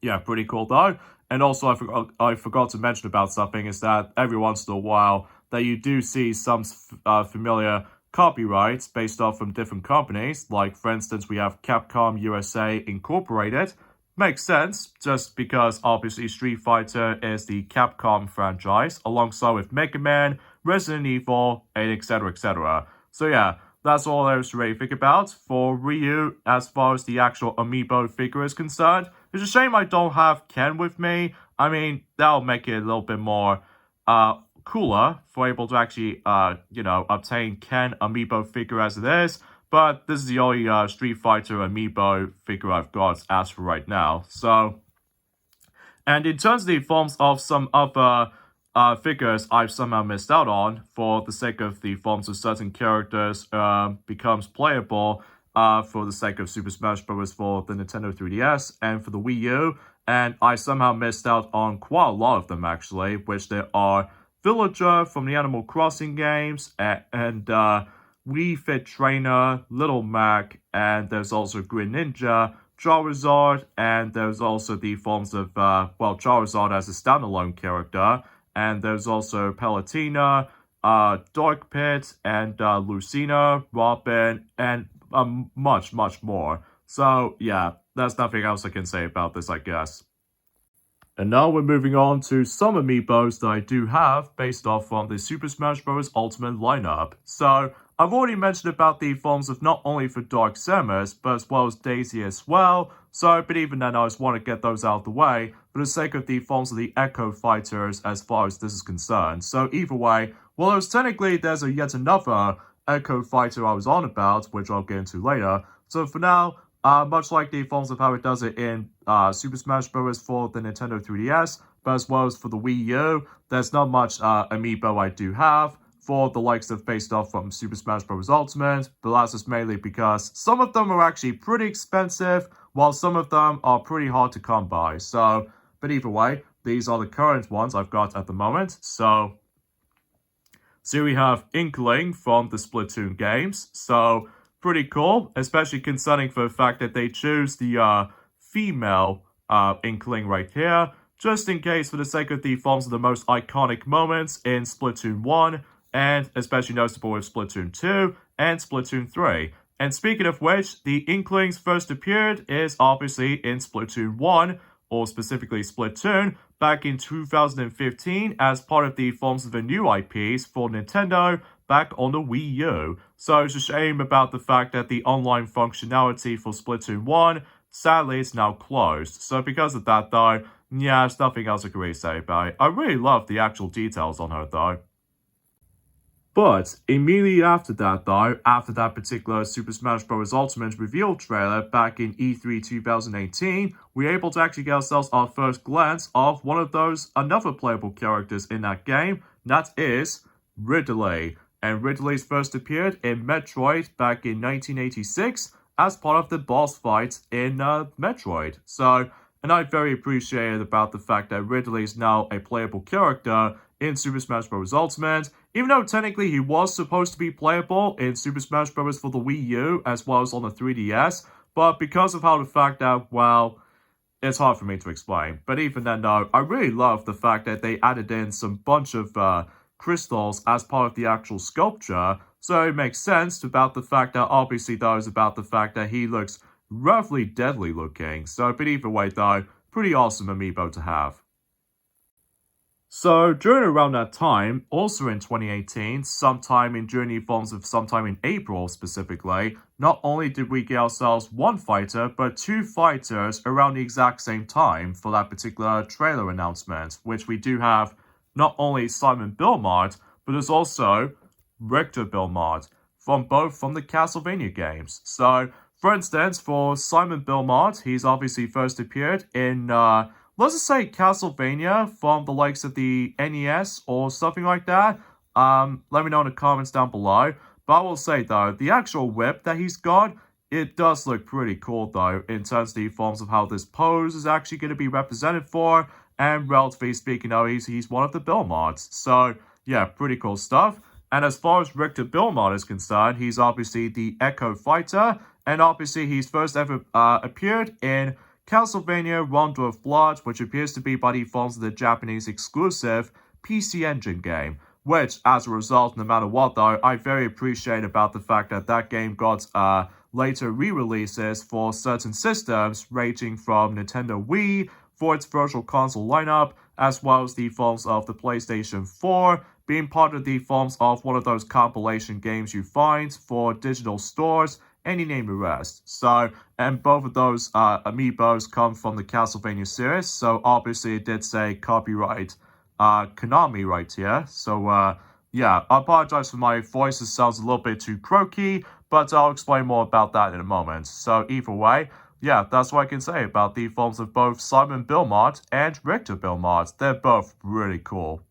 yeah, pretty cool though. And also I forgot to mention about something is that every once in a while that you do see some familiar copyrights based off from different companies. Like, for instance, we have Capcom USA Incorporated. Makes sense, just because obviously Street Fighter is the Capcom franchise, alongside with Mega Man, Resident Evil, and etc. etc. So yeah, that's all there is to really think about for Ryu as far as the actual amiibo figure is concerned. It's a shame I don't have Ken with me. I mean, that'll make it a little bit more cooler for able to actually obtain Ken amiibo figure as it is. But this is the only Street Fighter amiibo figure I've got as for right now. So, and in terms of the forms of some other figures I've somehow missed out on, for the sake of the forms of certain characters becomes playable for the sake of Super Smash Bros. For the Nintendo 3DS and for the Wii U. And I somehow missed out on quite a lot of them actually, which there are Villager from the Animal Crossing games, and Wii Fit Trainer, Little Mac, and there's also Green Ninja, Charizard, and there's also the forms of, Charizard as a standalone character, and there's also Palutena, Dark Pit, and Lucina, Robin, and much, much more. So, yeah, there's nothing else I can say about this, I guess. And now we're moving on to some amiibos that I do have based off from the Super Smash Bros. Ultimate lineup. So, I've already mentioned about the forms of not only for Dark Samus, but as well as Daisy as well. So, but even then I just want to get those out of the way for the sake of the forms of the Echo Fighters as far as this is concerned. So either way, well, there's yet another Echo Fighter I was on about, which I'll get into later. So for now, much like the forms of how it does it in Super Smash Bros. For the Nintendo 3DS, but as well as for the Wii U, there's not much amiibo I do have for the likes of based off from Super Smash Bros. Ultimate, but that's just mainly because some of them are actually pretty expensive, while some of them are pretty hard to come by. So, but either way, these are the current ones I've got at the moment. So we have Inkling from the Splatoon games. So, pretty cool, especially concerning for the fact that they choose the female Inkling right here, just in case for the sake of the forms of the most iconic moments in Splatoon 1, and especially noticeable with Splatoon 2 and Splatoon 3. And speaking of which, the Inklings first appeared is obviously in Splatoon 1, or specifically Splatoon, back in 2015 as part of the forms of the new IPs for Nintendo back on the Wii U. So it's a shame about the fact that the online functionality for Splatoon 1, sadly, is now closed. So because of that though, yeah, there's nothing else I can really say about it. I really love the actual details on her though. But immediately after that though, after that particular Super Smash Bros. Ultimate reveal trailer back in E3 2018, we were able to actually get ourselves our first glance of one of those another playable characters in that game, that is Ridley. And Ridley's first appeared in Metroid back in 1986 as part of the boss fight in Metroid. So, and I very appreciated about the fact that Ridley is now a playable character in Super Smash Bros. Ultimate, even though technically he was supposed to be playable in Super Smash Bros. For the Wii U as well as on the 3DS, but because of how the fact that, well, it's hard for me to explain. But even then though, I really love the fact that they added in some bunch of crystals as part of the actual sculpture, so it makes sense about the fact that obviously though is about the fact that he looks roughly deadly looking. So, but either way though, pretty awesome amiibo to have. So, during around that time, also in 2018, sometime in April specifically, not only did we get ourselves one fighter, but two fighters around the exact same time for that particular trailer announcement, which we do have not only Simon Belmont, but there's also Richter Belmont, from the Castlevania games. So, for instance, for Simon Belmont, he's obviously first appeared in let's just say Castlevania from the likes of the NES or something like that. Let me know in the comments down below. But I will say though, the actual whip that he's got, it does look pretty cool though, in terms of the forms of how this pose is actually going to be represented for. And relatively speaking though, he's one of the Belmonts. So yeah, pretty cool stuff. And as far as Richter Belmont is concerned, he's obviously the Echo Fighter. And obviously he's first ever appeared in Castlevania Rondo of Blood, which appears to be by the forms of the Japanese exclusive PC Engine game. which, as a result, no matter what though, I very appreciate about the fact that that game got later re-releases for certain systems, ranging from Nintendo Wii for its Virtual Console lineup, as well as the forms of the PlayStation 4, being part of the forms of one of those compilation games you find for digital stores, and you name the rest. So, and both of those amiibos come from the Castlevania series, so obviously it did say copyright Konami right here. So, yeah, I apologize for my voice, it sounds a little bit too croaky, but I'll explain more about that in a moment. So either way, yeah, that's what I can say about the forms of both Simon Belmont and Richter Belmont. They're both really cool.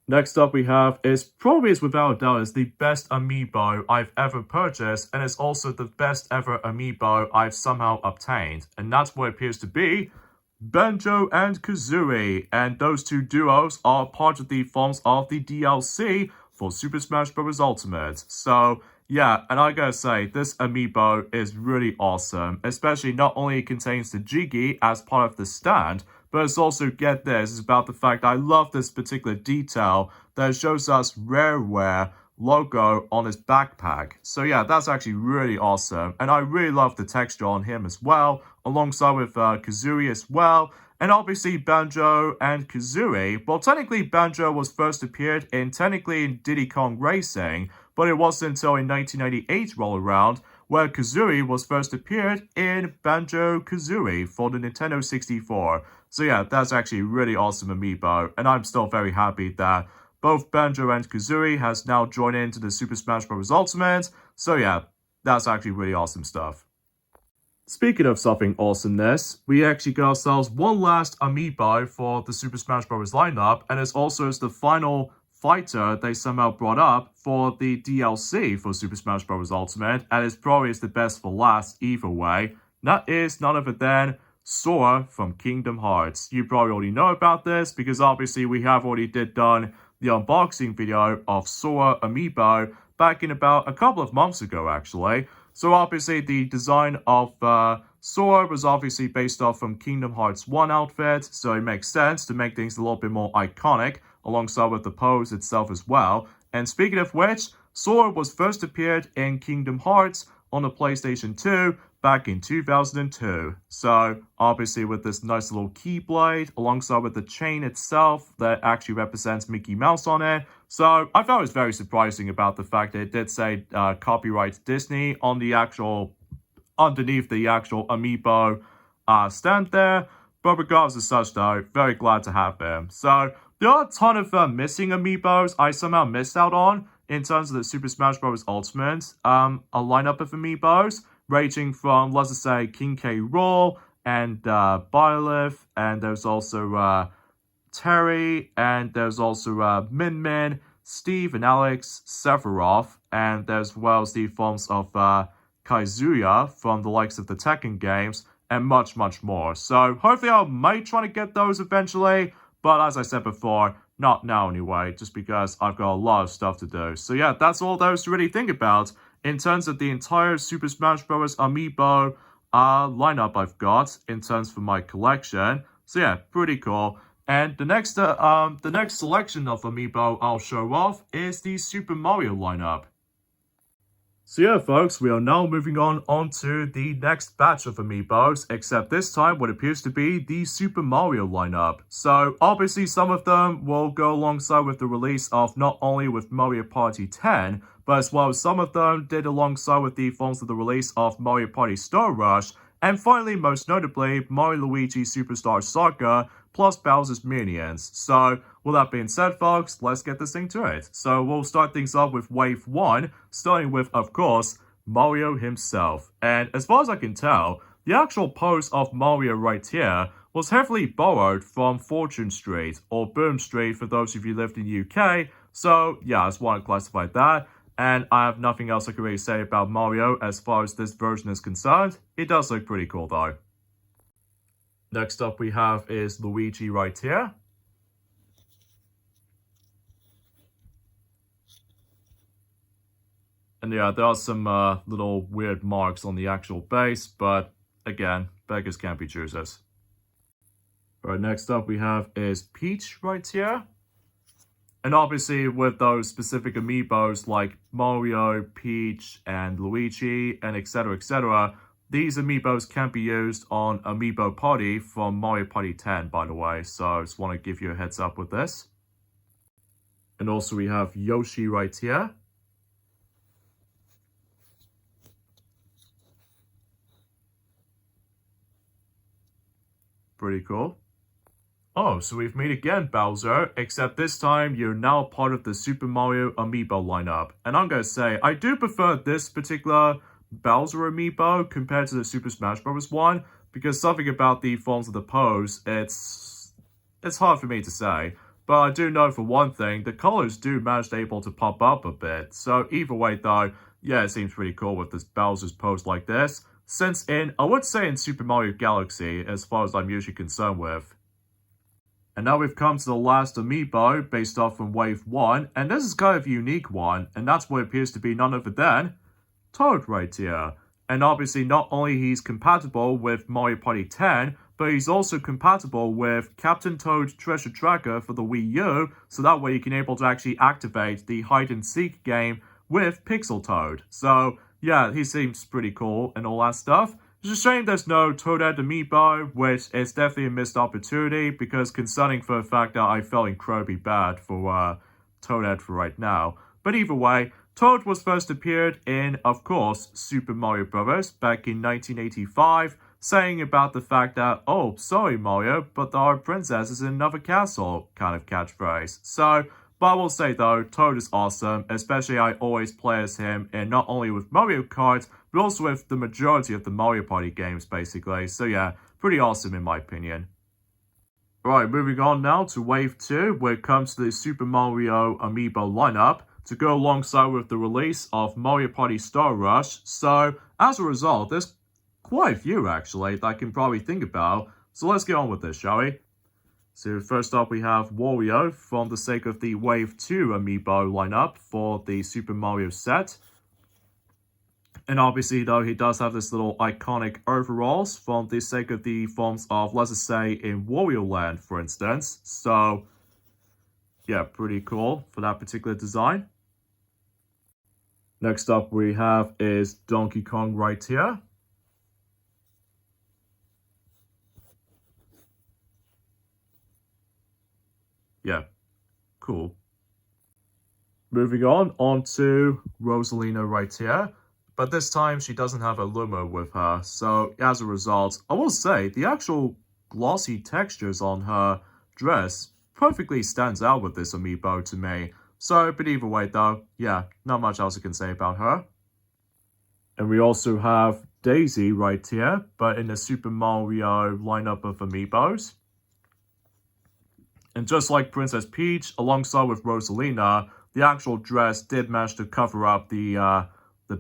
Next up we have is probably without a doubt is the best amiibo I've ever purchased, and it's also the best ever amiibo I've somehow obtained. And that's what it appears to be Banjo and Kazooie, and those two duos are part of the forms of the DLC for Super Smash Bros. Ultimate. So, yeah, and I gotta say, this amiibo is really awesome, especially not only it contains the Jiggy as part of the stand, but it's also, get this, it's about the fact I love this particular detail that shows us Rareware logo on his backpack. So yeah, that's actually really awesome, and I really love the texture on him as well, alongside with Kazooie as well. And obviously Banjo and Kazooie, well technically Banjo was first appeared in Diddy Kong Racing, but it wasn't until in 1998 roll around where Kazooie was first appeared in Banjo-Kazooie for the Nintendo 64. So yeah, that's actually a really awesome amiibo, and I'm still very happy that both Banjo and Kazooie has now joined into the Super Smash Bros. Ultimate. So yeah, that's actually really awesome stuff. Speaking of something awesomeness, we actually got ourselves one last amiibo for the Super Smash Bros. Lineup, and it's also the final fighter they somehow brought up for the DLC for Super Smash Bros. Ultimate, and it's probably the best for last either way. That is none other than Sora from Kingdom Hearts. You probably already know about this because obviously we have already done the unboxing video of Sora amiibo back in about a couple of months ago actually. So obviously the design of Sora was obviously based off from Kingdom Hearts 1 outfit, so it makes sense to make things a little bit more iconic alongside with the pose itself as well. And speaking of which, Sora was first appeared in Kingdom Hearts on the PlayStation 2 back in 2002. So obviously with this nice little keyblade alongside with the chain itself that actually represents Mickey Mouse on it. So I thought it was very surprising about the fact that it did say copyright Disney on the actual, underneath the actual amiibo stand there. But regardless of such though, very glad to have them. So there are a ton of missing amiibos I somehow missed out on in terms of the Super Smash Bros. Ultimate, a lineup of amiibos ranging from, let's just say, King K. Rool and Byleth, and there's also Terry, and there's also Min Min, Steve and Alex, Sephiroth, and as well as the forms of Kaizuya from the likes of the Tekken games, and much, much more. So hopefully I might try to get those eventually, but as I said before, not now anyway, just because I've got a lot of stuff to do. So yeah, that's all there is to really think about in terms of the entire Super Smash Bros. Amiibo lineup I've got in terms for my collection. So yeah, pretty cool. And the next selection of amiibo I'll show off is the Super Mario lineup. So yeah, folks, we are now moving on to the next batch of amiibos, except this time what appears to be the Super Mario lineup. So obviously some of them will go alongside with the release of not only with Mario Party 10, but as well as some of them did alongside with the forms of the release of Mario Party Star Rush, and finally, most notably, Mario Luigi Superstar Saga plus Bowser's Minions. So, with that being said, folks, let's get this thing to it. So, we'll start things off with Wave 1, starting with, of course, Mario himself. And as far as I can tell, the actual pose of Mario right here was heavily borrowed from Fortune Street, or Boom Street for those of you who lived in the UK. So, yeah, I just want to classify that. And I have nothing else I can really say about Mario as far as this version is concerned. It does look pretty cool though. Next up we have is Luigi right here. And yeah, there are some little weird marks on the actual base, but again, beggars can't be choosers. Alright, next up we have is Peach right here. And obviously with those specific amiibos like Mario, Peach, and Luigi, and etc., these amiibos can be used on Amiibo Party from Mario Party 10, by the way, so I just want to give you a heads up with this. And also we have Yoshi right here. Pretty cool. Oh, so we've met again, Bowser, except this time you're now part of the Super Mario Amiibo lineup. And I'm gonna say, I do prefer this particular Bowser Amiibo compared to the Super Smash Bros. One, because something about the forms of the pose, it's hard for me to say. But I do know for one thing, the colors do manage to able to pop up a bit. So either way though, yeah, it seems pretty cool with this Bowser's pose like this. Since I would say in Super Mario Galaxy, as far as I'm usually concerned with. And now we've come to the last amiibo based off from Wave 1, and this is kind of a unique one, and that's what appears to be none other than Toad right here. And obviously not only he's compatible with Mario Party 10, but he's also compatible with Captain Toad Treasure Tracker for the Wii U, so that way you can able to actually activate the hide and seek game with Pixel Toad. So yeah, he seems pretty cool and all that stuff. It's a shame there's no Toadette amiibo, which is definitely a missed opportunity, because concerning for the fact that I felt incredibly bad for Toadette for right now. But either way, Toad was first appeared in, of course, Super Mario Bros. Back in 1985, saying about the fact that, oh, sorry Mario, but our princess is in another castle, kind of catchphrase. So, but I will say though, Toad is awesome, especially I always play as him in not only with Mario Kart, but also with the majority of the Mario Party games basically. So yeah, pretty awesome in my opinion. Alright, moving on now to Wave 2, where it comes to the Super Mario Amiibo lineup, to go alongside with the release of Mario Party Star Rush. So, as a result, there's quite a few actually that I can probably think about. So let's get on with this, shall we? So first up we have Wario from the sake of the Wave 2 Amiibo lineup for the Super Mario set. And obviously though he does have this little iconic overalls from the sake of the forms of, let's just say, in Wario Land for instance. So yeah, pretty cool for that particular design. Next up we have is Donkey Kong right here. Yeah, cool. Moving on to Rosalina right here. But this time she doesn't have a Luma with her. So as a result, I will say the actual glossy textures on her dress perfectly stands out with this amiibo to me. So, but either way though, yeah, not much else I can say about her. And we also have Daisy right here, but in the Super Mario lineup of amiibos. And just like Princess Peach, alongside with Rosalina, the actual dress did manage to cover up the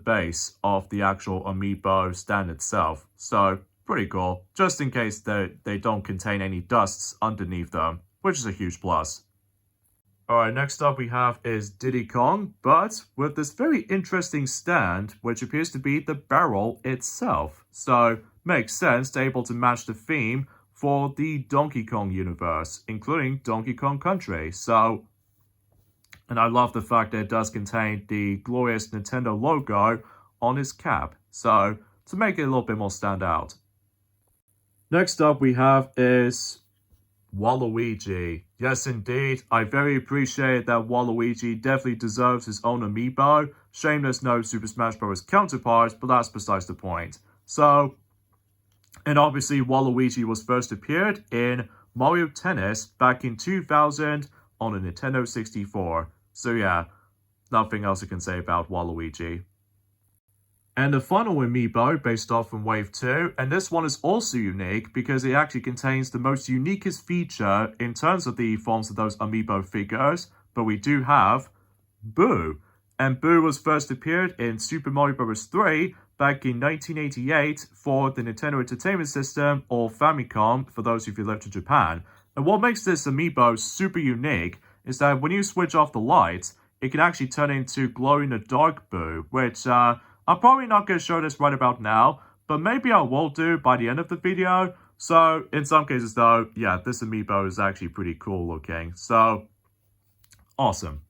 base of the actual amiibo stand itself. So, pretty cool. Just in case they don't contain any dusts underneath them, which is a huge plus. Alright, next up we have is Diddy Kong, but with this very interesting stand, which appears to be the barrel itself. So, makes sense to able to match the theme for the Donkey Kong universe, including Donkey Kong Country. So, and I love the fact that it does contain the glorious Nintendo logo on his cap. So, to make it a little bit more stand out. Next up we have is Waluigi. Yes, indeed. I very appreciate that Waluigi definitely deserves his own amiibo. Shame there's no Super Smash Bros. Counterpart, but that's besides the point. So, and obviously Waluigi was first appeared in Mario Tennis back in 2000 on a Nintendo 64. So yeah, nothing else I can say about Waluigi. And the final amiibo based off from Wave 2, and this one is also unique because it actually contains the most uniquest feature in terms of the forms of those amiibo figures, but we do have Boo. And Boo was first appeared in Super Mario Bros. 3 back in 1988 for the Nintendo Entertainment System, or Famicom, for those of you who lived in Japan. And what makes this amiibo super unique is that when you switch off the lights, it can actually turn into glow-in-the-dark Boo, which, I'm probably not going to show this right about now, but maybe I will do by the end of the video. So, in some cases though, yeah, this amiibo is actually pretty cool looking. So, awesome.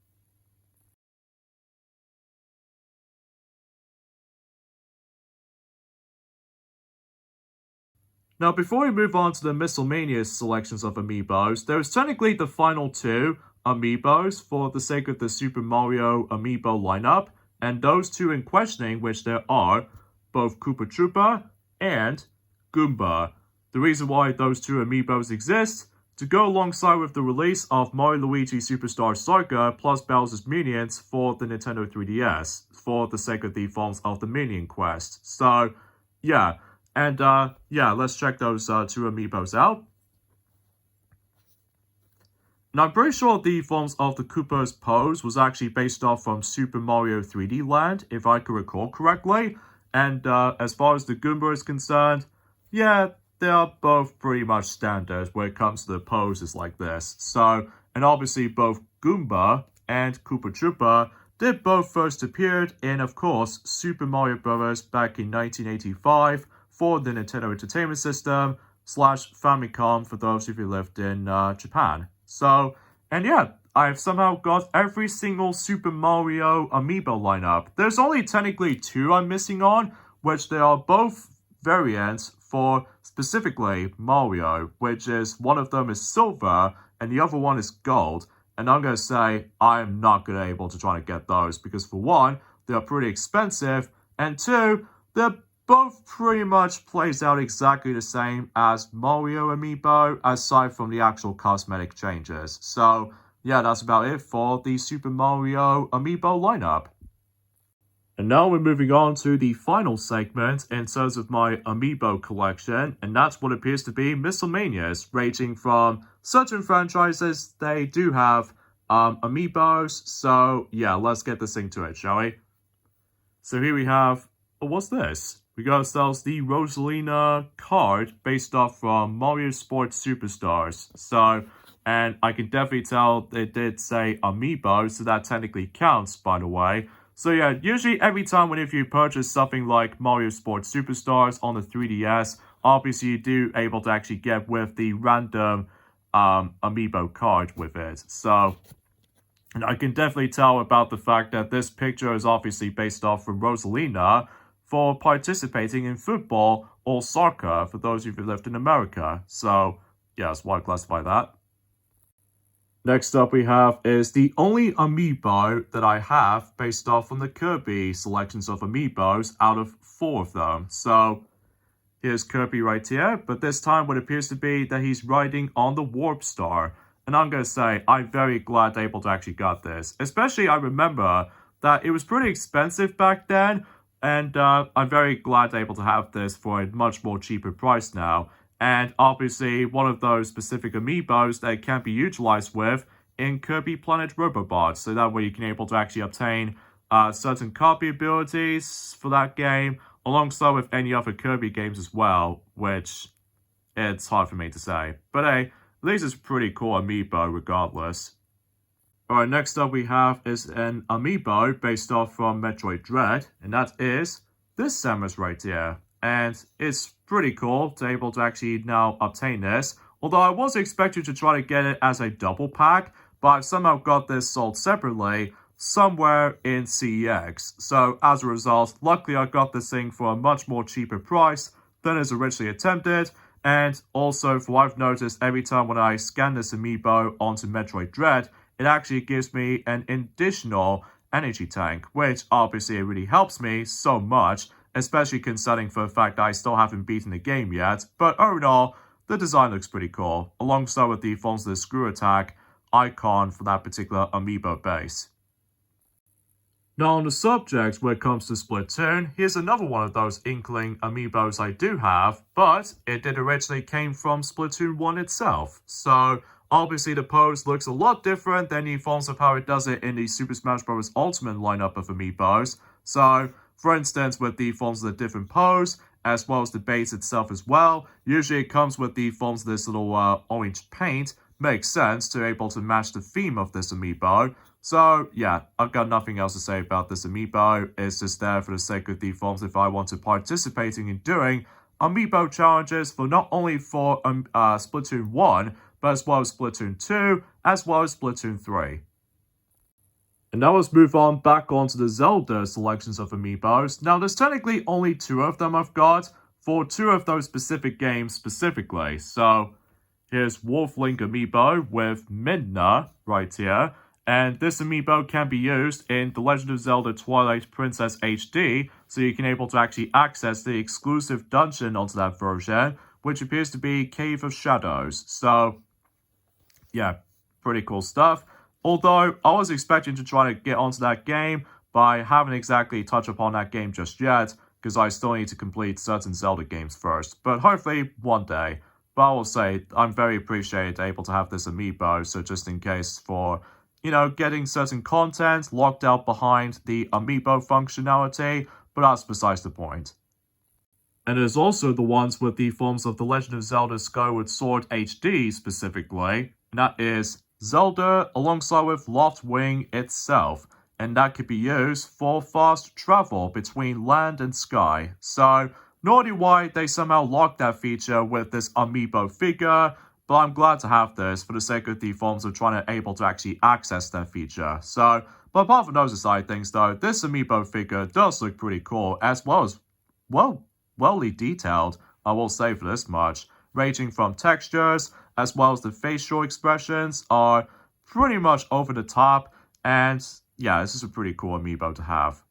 Now, before we move on to the miscellaneous selections of amiibos, there is technically the final two amiibos for the sake of the Super Mario amiibo lineup, and those two in questioning, which there are both Koopa Troopa and Goomba. The reason why those two amiibos exist, to go alongside with the release of Mario Luigi Superstar Saga plus Bowser's Minions for the Nintendo 3DS, for the sake of the forms of the Minion Quest. So, yeah. And, yeah, let's check those two amiibos out. Now, I'm pretty sure the forms of the Koopa's pose was actually based off from Super Mario 3D Land, if I can recall correctly. And, as far as the Goomba is concerned, yeah, they are both pretty much standard when it comes to the poses like this. So, and obviously both Goomba and Koopa Troopa did both first appeared in, of course, Super Mario Bros. Back in 1985, for the Nintendo Entertainment System / Famicom for those of you who lived in Japan. So, and yeah, I've somehow got every single Super Mario amiibo lineup. There's only technically two I'm missing on, which they are both variants for specifically Mario, which is one of them is silver and the other one is gold. And I'm going to say I'm not going to be able to try to get those because for one, they are pretty expensive, and two, they're both pretty much plays out exactly the same as Mario amiibo, aside from the actual cosmetic changes. So, yeah, that's about it for the Super Mario amiibo lineup. And now we're moving on to the final segment in terms of my amiibo collection, and that's what appears to be miscellaneous, ranging from certain franchises, they do have amiibos. So, yeah, let's get this into it, shall we? So here we have, what's this? We got ourselves the Rosalina card based off from Mario Sports Superstars. So, and I can definitely tell it did say amiibo, so that technically counts, by the way. So yeah, usually every time whenever you purchase something like Mario Sports Superstars on the 3DS, obviously you do able to actually get with the random amiibo card with it. So, and I can definitely tell about the fact that this picture is obviously based off from Rosalina, for participating in football or soccer for those of you who lived in America. So, yeah, that's why I classify that. Next up we have is the only amiibo that I have based off on the Kirby selections of amiibos out of 4 of them. So, here's Kirby right here, but this time what appears to be that he's riding on the Warp Star. And I'm going to say, I'm very glad able to actually got this. Especially, I remember that it was pretty expensive back then, and I'm very glad able to have this for a much more cheaper price now. And obviously, one of those specific amiibos that can be utilized with in Kirby Planet Robobots. So that way you can able to actually obtain certain copy abilities for that game, alongside with any other Kirby games as well, which it's hard for me to say. But hey, at least it's a pretty cool amiibo regardless. Alright, next up we have is an amiibo based off from Metroid Dread, and that is this Samus right here. And it's pretty cool to able to actually now obtain this, although I was expecting to try to get it as a double pack, but I've somehow got this sold separately somewhere in CEX. So as a result, luckily I got this thing for a much more cheaper price than is originally attempted. And also, for what I've noticed, every time when I scan this amiibo onto Metroid Dread, it actually gives me an additional energy tank, which obviously it really helps me so much, especially considering for the fact that I still haven't beaten the game yet. But overall, the design looks pretty cool, alongside with the forms of the screw attack icon for that particular amiibo base. Now on the subject when it comes to Splatoon, here's another one of those Inkling amiibos I do have, but it did originally came from Splatoon 1 itself. So obviously the pose looks a lot different than the forms of how it does it in the Super Smash Bros. Ultimate lineup of amiibos. So for instance, with the forms of the different pose, as well as the base itself as well, usually it comes with the forms of this little orange paint. Makes sense to be able to match the theme of this amiibo. So yeah, I've got nothing else to say about this amiibo. It's just there for the sake of the forms if I want to participating in doing amiibo challenges for not only for Splatoon 1, but as well as Splatoon 2, as well as Splatoon 3. And now let's move on back onto the Zelda selections of amiibos. Now there's technically only 2 of them I've got, for 2 of those specific games specifically. So here's Wolf Link amiibo with Midna right here. And this amiibo can be used in The Legend of Zelda Twilight Princess HD, so you can able to actually access the exclusive dungeon onto that version, which appears to be Cave of Shadows. So yeah, pretty cool stuff. Although I was expecting to try to get onto that game, but I haven't exactly touched upon that game just yet, because I still need to complete certain Zelda games first. But hopefully one day. But I will say, I'm very appreciated able to have this amiibo, so just in case for, getting certain content locked out behind the amiibo functionality, but that's besides the point. And there's also the ones with the forms of The Legend of Zelda Skyward Sword HD specifically, and that is Zelda alongside with Loftwing itself, and that could be used for fast travel between land and sky. So, naughty why they somehow locked that feature with this amiibo figure, but I'm glad to have this for the sake of the forms of trying to able to actually access that feature. So, but apart from those aside things though, this amiibo figure does look pretty cool, as well as, welly detailed, I will say for this much, ranging from textures, as well as the facial expressions are pretty much over the top, and yeah, this is a pretty cool amiibo to have.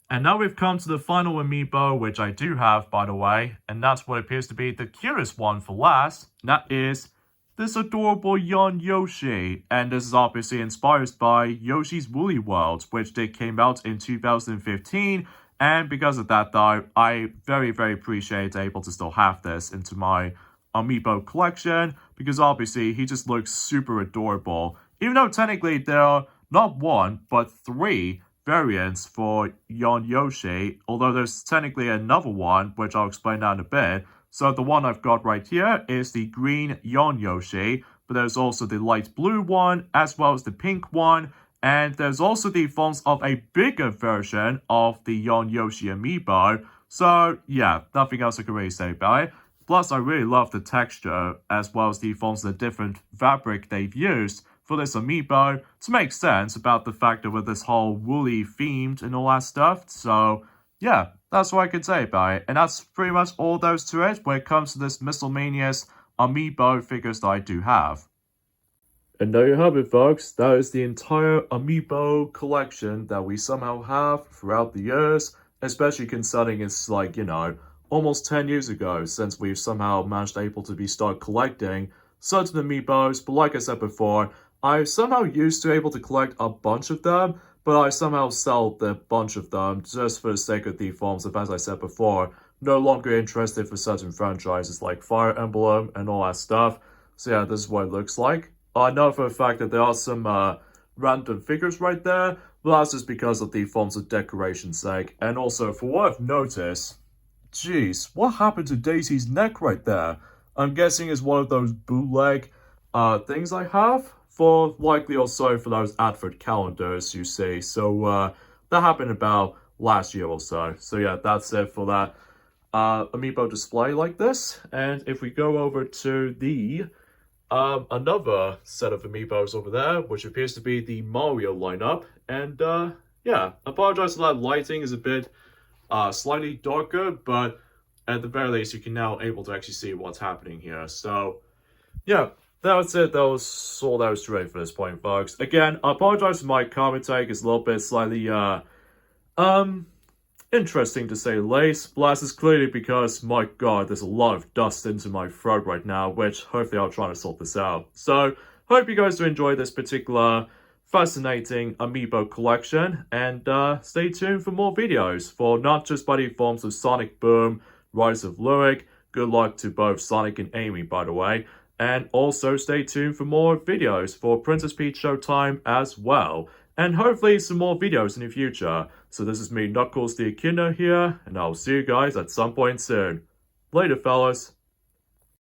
And now we've come to the final amiibo, which I do have, by the way, and that's what appears to be the cutest one for last, and that is this adorable young Yoshi. And this is obviously inspired by Yoshi's Woolly World, which came out in 2015, and because of that though, I very, very appreciate able to still have this into my amiibo collection, because obviously he just looks super adorable. Even though technically there are not 1, but 3 variants for Yon Yoshi, although there's technically another one, which I'll explain that in a bit. So the one I've got right here is the green Yon Yoshi, but there's also the light blue one, as well as the pink one, and there's also the forms of a bigger version of the Yon Yoshi amiibo. So yeah, nothing else I can really say about it. Plus, I really love the texture, as well as the forms of the different fabric they've used for this amiibo to make sense about the fact that with this whole woolly themed and all that stuff. So yeah, that's what I can say about it. And that's pretty much all those to it when it comes to this miscellaneous amiibo figures that I do have. And there you have it, folks. That is the entire amiibo collection that we somehow have throughout the years, especially considering it's like, almost 10 years ago since we've somehow managed able to start collecting certain amiibos. But like I said before, I somehow used to able to collect a bunch of them, but I somehow sell the bunch of them just for the sake of the forms of, as I said before, no longer interested for certain franchises like Fire Emblem and all that stuff. So yeah, this is what it looks like. I know for a fact that there are some random figures right there, but that's just because of the forms of decoration sake. And also, for what I've noticed, jeez, what happened to Daisy's neck right there? I'm guessing it's one of those bootleg things I have, for likely also for those advert calendars, you see. So that happened about last year or so. So yeah, that's it for that amiibo display like this. And if we go over to the another set of amiibos over there, which appears to be the Mario lineup, and yeah, apologize for that lighting is a bit slightly darker, but at the very least, you can now able to actually see what's happening here. So, yeah, that's it. That was all that was doing for this point, folks. Again, I apologize for my comment take. It's a little bit slightly, interesting to say the least. But that's clearly because, my god, there's a lot of dust into my throat right now, which hopefully I'll try to sort this out. So, hope you guys do enjoy this particular fascinating amiibo collection, and stay tuned for more videos for not just by the forms of Sonic Boom, Rise of Lyric. Good luck to both Sonic and Amy, by the way. And also stay tuned for more videos for Princess Peach Showtime as well. And hopefully some more videos in the future. So this is me, Knuckles the Echidna here, and I'll see you guys at some point soon. Later, fellas.